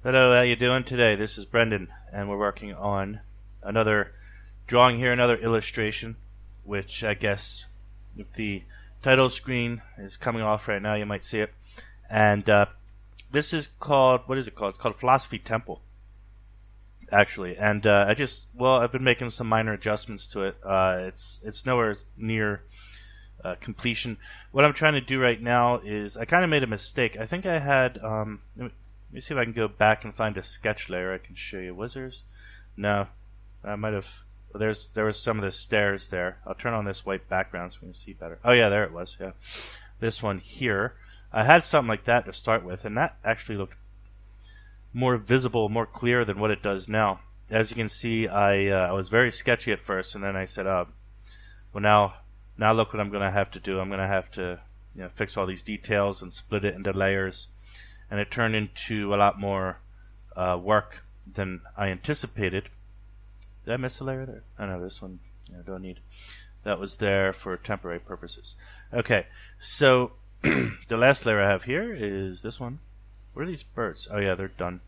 Hello, how you doing today? This is Brendan, and we're working on another drawing here, another illustration, which I guess if the title screen is coming off right now, you might see it. And this is called, what is it called? It's called Philosophy Temple, actually. And I've been making some minor adjustments to it. It's nowhere near completion. What I'm trying to do right now is, I kind of made a mistake. I think I had, let me see if I can go back and find a sketch layer I can show you. Was there's? No, I might have. Well, there was some of the stairs there. I'll turn on this white background so we can see better. Oh yeah, there it was. Yeah, this one here. I had something like that to start with, and that actually looked more visible, more clear than what it does now. As you can see, I was very sketchy at first, and then I said, well, now look what I'm going to have to do. I'm going to have to fix all these details and split it into layers. And it turned into a lot more work than I anticipated. Did I miss a layer there? Oh no, this one I don't need. That was there for temporary purposes. Okay, so the last layer I have here is this one. Where are these birds? Oh yeah, they're done.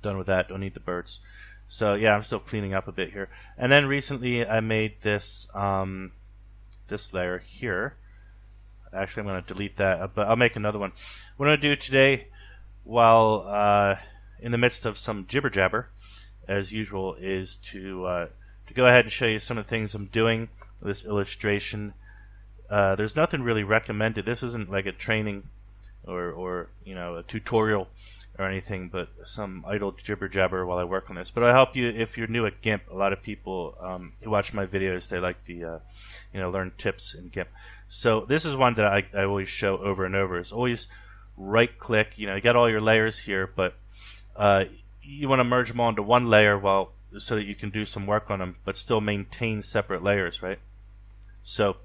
Done with that. Don't need the birds. So yeah, I'm still cleaning up a bit here. And then recently I made this this layer here. Actually, I'm going to delete that, but I'll make another one. What I'm going to do today, while in the midst of some jibber jabber, as usual, is to go ahead and show you some of the things I'm doing with this illustration. There's nothing really recommended. This isn't like a training or a tutorial or anything, but some idle jibber jabber while I work on this. But I'll help you if you're new at GIMP. A lot of people who watch my videos, they like the learn tips in GIMP. So this is one that I always show over and over. It's always right click. You got all your layers here, but you want to merge them all into one layer so that you can do some work on them, but still maintain separate layers, right? So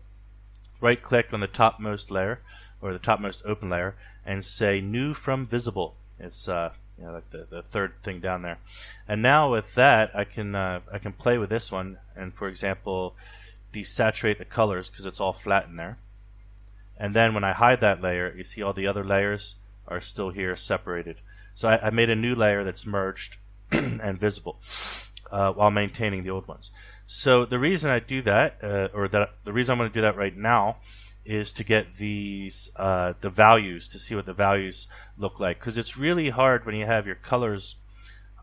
right click on the topmost layer or the topmost open layer and say new from visible. It's like the third thing down there. And now with that, I can play with this one and, for example, desaturate the colors because it's all flat in there. And then when I hide that layer, you see all the other layers are still here separated. So I made a new layer that's merged and visible while maintaining the old ones. So the reason I do that, the reason I'm going to do that right now, is to get these the values, to see what the values look like, because it's really hard when you have your colors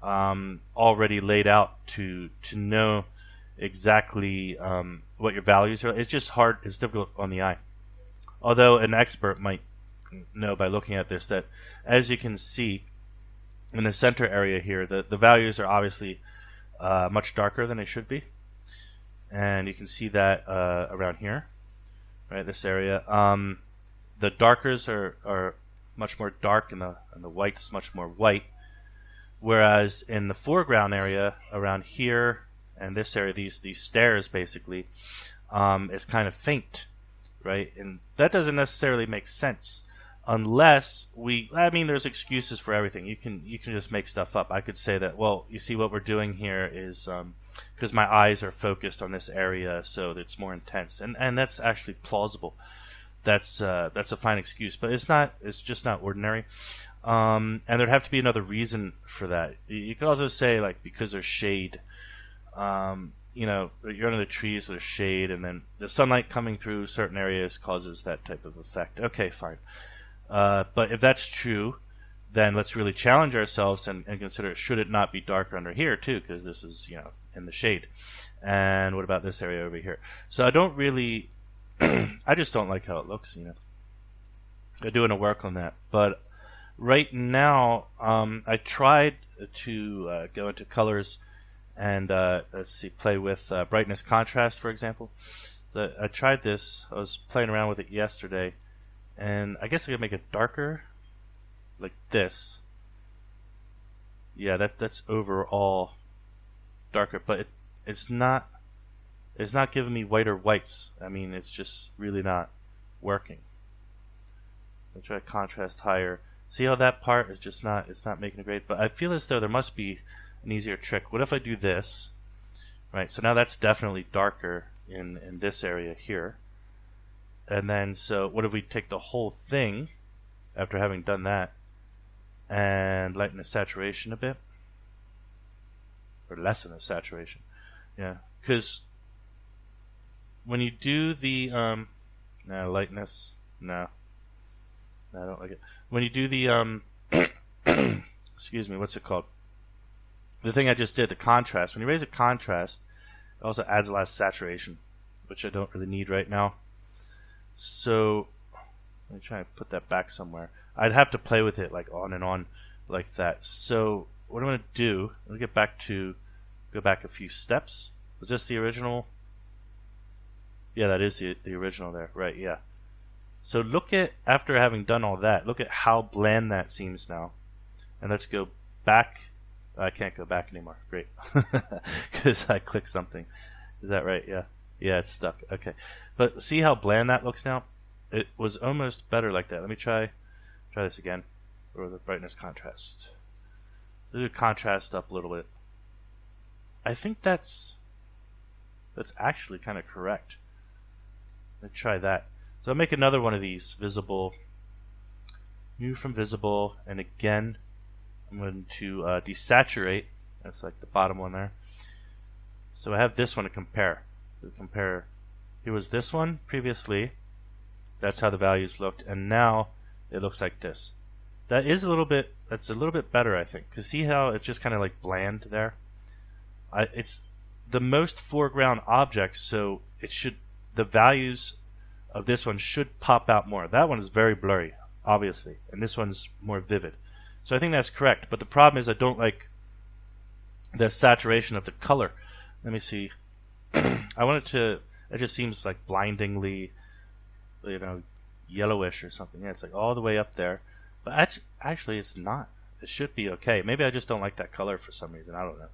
already laid out to know exactly what your values are. It's just hard. It's difficult on the eye. Although an expert might know by looking at this that, as you can see in the center area here, the values are obviously much darker than they should be, and you can see that around here. Right, this area. The darkers are much more dark, and the white is much more white. Whereas in the foreground area around here and this area, these stairs basically, is kind of faint, right? And that doesn't necessarily make sense unless there's excuses for everything. You can just make stuff up. I could say that, well, you see what we're doing here is because my eyes are focused on this area, so it's more intense, and that's actually plausible. That's a fine excuse, but it's just not ordinary. And there'd have to be another reason for that. You could also say, like, because there's shade. You're under the trees, there's shade, and then the sunlight coming through certain areas causes that type of effect. Okay, fine. But if that's true, then let's really challenge ourselves and consider, should it not be darker under here too, because this is in the shade. And what about this area over here? So I don't really I just don't like how it looks. I'm doing a work on that. But right now I tried to go into colors and play with brightness contrast, for example. I tried this. I was playing around with it yesterday. And I guess I could make it darker, like this. Yeah, that's overall darker, but it's not giving me whiter whites. I mean, it's just really not working. I'll try contrast higher. See how that part is just not, it's not making it great, but I feel as though there must be an easier trick. What if I do this? Right, so now that's definitely darker in this area here. And then, so what if we take the whole thing, after having done that, and lighten the saturation a bit, or lessen the saturation. Yeah, because when you do the lightness, no, I don't like it. When you do the excuse me, what's it called? The thing I just did, the contrast. When you raise the contrast, it also adds a lot of saturation, which I don't really need right now. So let me try and put that back somewhere. I'd have to play with it like on and on like that. So what I'm going to do, let me go back a few steps. Was this the original? Yeah, that is the original there. Right, yeah. So look at, after having done all that, look at how bland that seems now. And let's go back. I can't go back anymore. Great. Because I clicked something. Is that right? Yeah. Yeah, it's stuck. Okay. But see how bland that looks now? It was almost better like that. Let me try this again. Or the brightness contrast. Do contrast up a little bit. I think that's actually kind of correct. Let's try that. So I'll make another one of these. Visible. New from visible. And again, I'm going to desaturate. That's like the bottom one there. So I have this one to compare. Here was this one previously. That's how the values looked, and now it looks like this. That's a little bit better, I think. Cause see how it's just kind of like bland there. It's the most foreground object, so the values of this one should pop out more. That one is very blurry, obviously, and this one's more vivid. So I think that's correct. But the problem is I don't like the saturation of the color. Let me see. I want it to. It just seems like blindingly, yellowish or something. Yeah, it's like all the way up there. But actually, it's not. It should be okay. Maybe I just don't like that color for some reason. I don't know.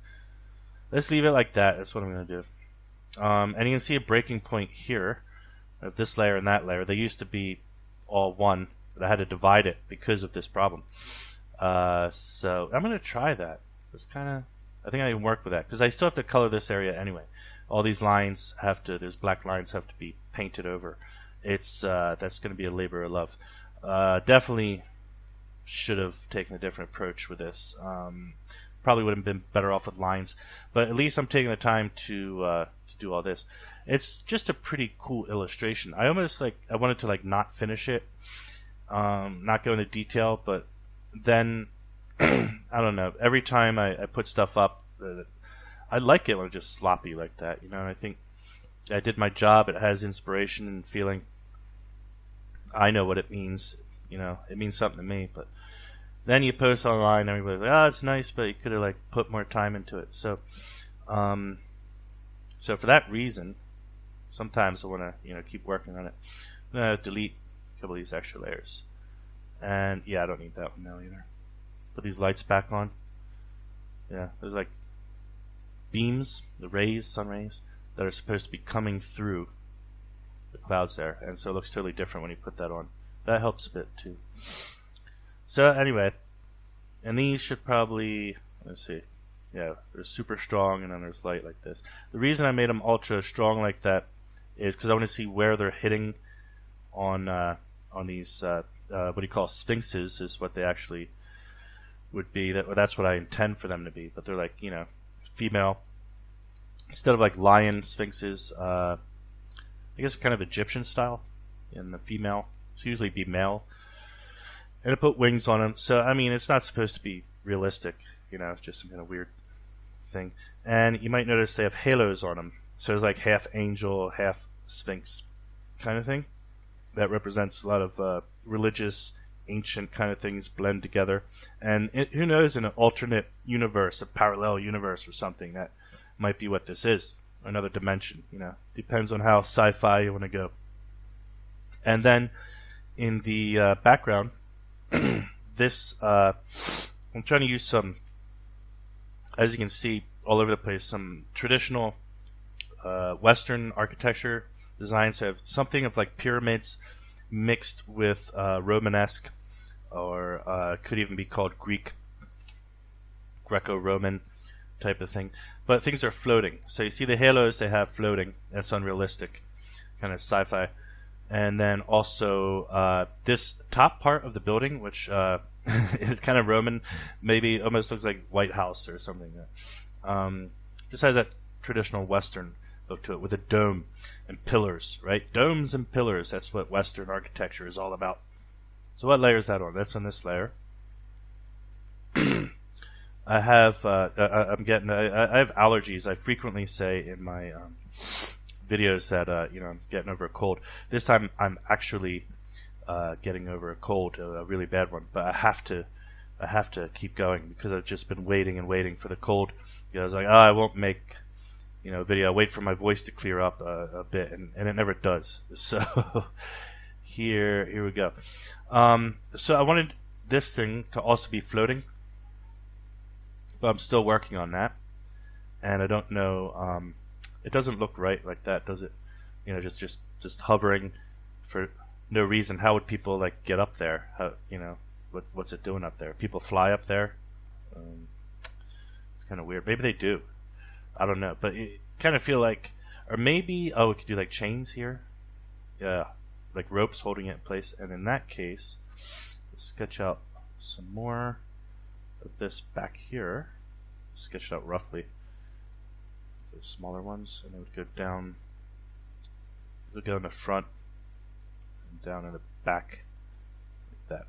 Let's leave it like that. That's what I'm going to do. And you can see a breaking point here of this layer and that layer. They used to be all one, but I had to divide it because of this problem. So I'm going to try that. I think I can work with that because I still have to color this area anyway. All these lines those black lines have to be painted over. That's going to be a labor of love. Definitely should have taken a different approach with this. Probably would have been better off with lines, but at least I'm taking the time to do all this. It's just a pretty cool illustration. I wanted to not finish it, not go into detail, but then I don't know. Every time I put stuff up, I like it when it's just sloppy like that. I think I did my job. It has inspiration and feeling. I know what it means. It means something to me. But then you post online, everybody's like, "Oh, it's nice," but you could have put more time into it. So, so for that reason, sometimes I want to keep working on it. I'm gonna delete a couple of these extra layers, and yeah, I don't need that one now either. Put these lights back on. Yeah, there's beams, the rays, sun rays, that are supposed to be coming through the clouds there, and so it looks totally different when you put that on. That helps a bit too. So anyway, and these should probably, let's see, yeah, they're super strong, and then there's light like this. The reason I made them ultra strong like that is because I want to see where they're hitting on these what do you call sphinxes, is what they actually would be. That's what I intend for them to be, but they're female instead of lion sphinxes. I guess kind of Egyptian style, and the female should usually be male, and I put wings on them. So I mean, it's not supposed to be realistic, it's just some kind of weird thing. And you might notice they have halos on them, so it's half angel, half sphinx kind of thing. That represents a lot of religious, ancient kind of things blend together. And who knows, in an alternate universe, a parallel universe or something, that might be what this is. Another dimension, Depends on how sci-fi you want to go. And then in the background, this, I'm trying to use some, as you can see, all over the place, some traditional Western architecture designs have something of pyramids mixed with Romanesque, or could even be called Greco-Roman type of thing. But things are floating. So you see the halos they have floating. That's unrealistic, kind of sci-fi. And then also this top part of the building, which is kind of Roman, maybe almost looks like White House or something. Just has that traditional Western look to it with a dome and pillars, right? Domes and pillars, that's what Western architecture is all about. So what layer is that on? That's on this layer. I have I have allergies. I frequently say in my videos that I'm getting over a cold. This time I'm actually getting over a cold, a really bad one. But I have to keep going because I've just been waiting and waiting for the cold. I was like, I won't make a video. I wait for my voice to clear up a bit, and it never does. So here we go. So I wanted this thing to also be floating, but I'm still working on that, and I don't know. It doesn't look right like that, does it? Just hovering for no reason. How would people get up there? How, what's it doing up there? People fly up there. It's kind of weird. Maybe they do. I don't know, but it kind of feel like, or maybe we could do chains here. Yeah, like ropes holding it in place. And in that case, let's sketch out some more of this back here. Sketch it out roughly. The smaller ones, and it would go down. It would go in the front and down in the back, like that.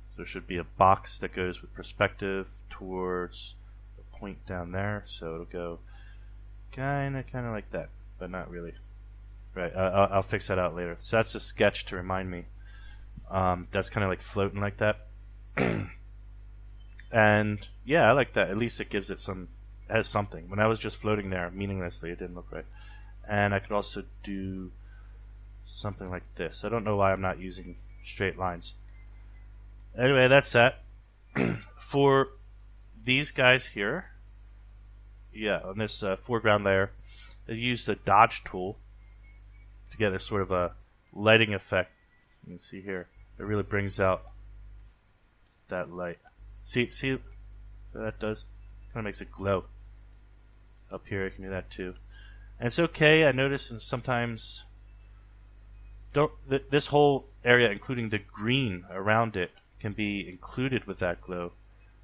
So there should be a box that goes with perspective towards the point down there. So it'll go kind of like that, but not really. Right. I'll fix that out later. So that's a sketch to remind me. That's kind of like floating like that. And yeah, I like that. At least it gives it has something. When I was just floating there meaninglessly, it didn't look right. And I could also do something like this. I don't know why I'm not using straight lines. Anyway, that's that. For these guys here, on this foreground layer, I used the dodge tool to get a sort of a lighting effect. You can see here, it really brings out that light. See what that does? Kind of makes it glow. Up here, I can do that too. And it's okay. I notice, and sometimes this whole area, including the green around it, can be included with that glow,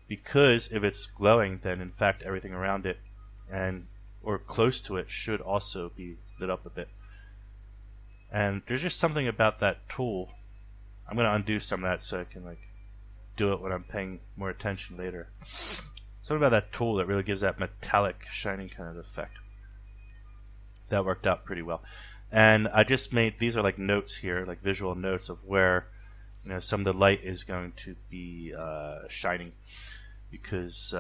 because if it's glowing, then in fact everything around it or close to it should also be lit up a bit. And there's just something about that tool. I'm going to undo some of that so I can do it when I'm paying more attention later. Something about that tool that really gives that metallic shining kind of effect. That worked out pretty well. And I just made, these are notes here, visual notes of where some of the light is going to be shining, because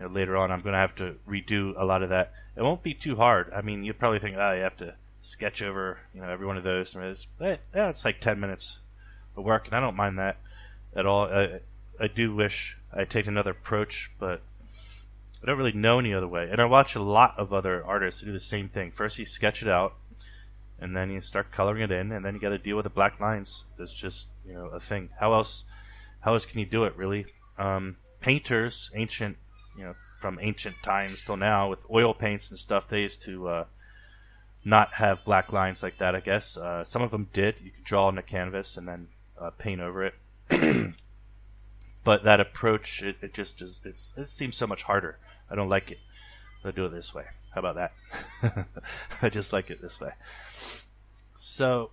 later on I'm going to have to redo a lot of that. It won't be too hard. I mean, you'd probably think, you have to sketch over every one of those. It's like 10 minutes of work, and I don't mind that at all. I do wish I'd take another approach, but I don't really know any other way. And I watch a lot of other artists who do the same thing. First you sketch it out, and then you start coloring it in, and then you got to deal with the black lines. That's just a thing. How else can you do it, really? Painters, ancient, from ancient times till now, with oil paints and stuff, they used to not have black lines like that, I guess. Some of them did. You could draw on the canvas and then paint over it. But that approach, it just is. It seems so much harder. I don't like it. I'll do it this way. How about that? I just like it this way. So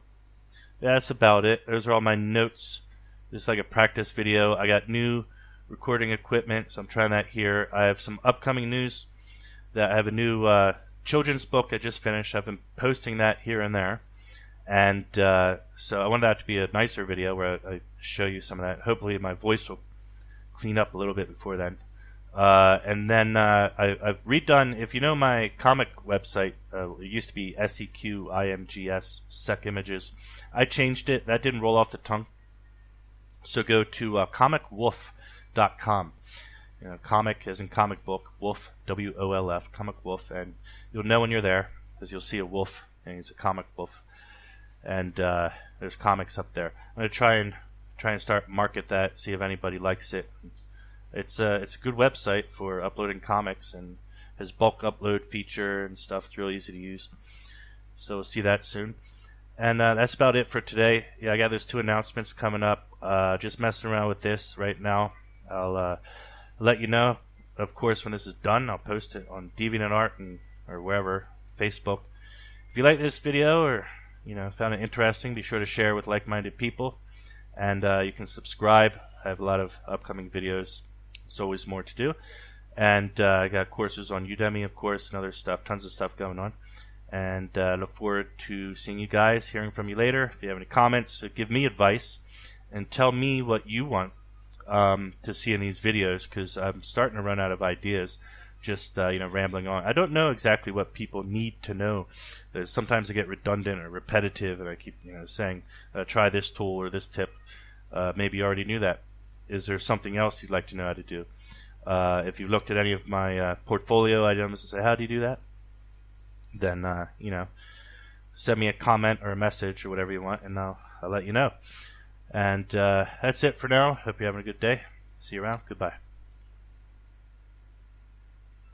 that's about it. Those are all my notes. Just like a practice video. I got new recording equipment, so I'm trying that here. I have some upcoming news. That I have a new children's book I just finished. I've been posting that here and there. And so I wanted that to be a nicer video where I show you some of that. Hopefully my voice will clean up a little bit before then. And then I've redone, if you know my comic website, it used to be SEQIMGS, Sec Images. I changed it. That didn't roll off the tongue. So go to comicwolf.com. Comic as in comic book, wolf, WOLF, comic wolf, and you'll know when you're there because you'll see a wolf, and he's a comic wolf. And there's comics up there. I'm gonna try and start market that, see if anybody likes it. It's a good website for uploading comics, and has bulk upload feature and stuff. It's really easy to use. So we'll see that soon. And that's about it for today. Yeah, I got those 2 announcements coming up. Just messing around with this right now. I'll let you know, of course, when this is done. I'll post it on DeviantArt or wherever, Facebook. If you like this video or found it interesting, be sure to share with like-minded people. And you can subscribe. I have a lot of upcoming videos. There's always more to do. And I got courses on Udemy, of course, and other stuff. Tons of stuff going on. And look forward to seeing you guys, hearing from you later. If you have any comments, give me advice and tell me what you want to see in these videos, because I'm starting to run out of ideas, just rambling on. I don't know exactly what people need to know. Sometimes I get redundant or repetitive, and I keep saying try this tool or this tip. Maybe you already knew that. Is there something else you'd like to know how to do? If you've looked at any of my portfolio items and say, how do you do that? Then send me a comment or a message or whatever you want, and I'll let you know. And that's it for now. Hope you're having a good day. See you around. Goodbye.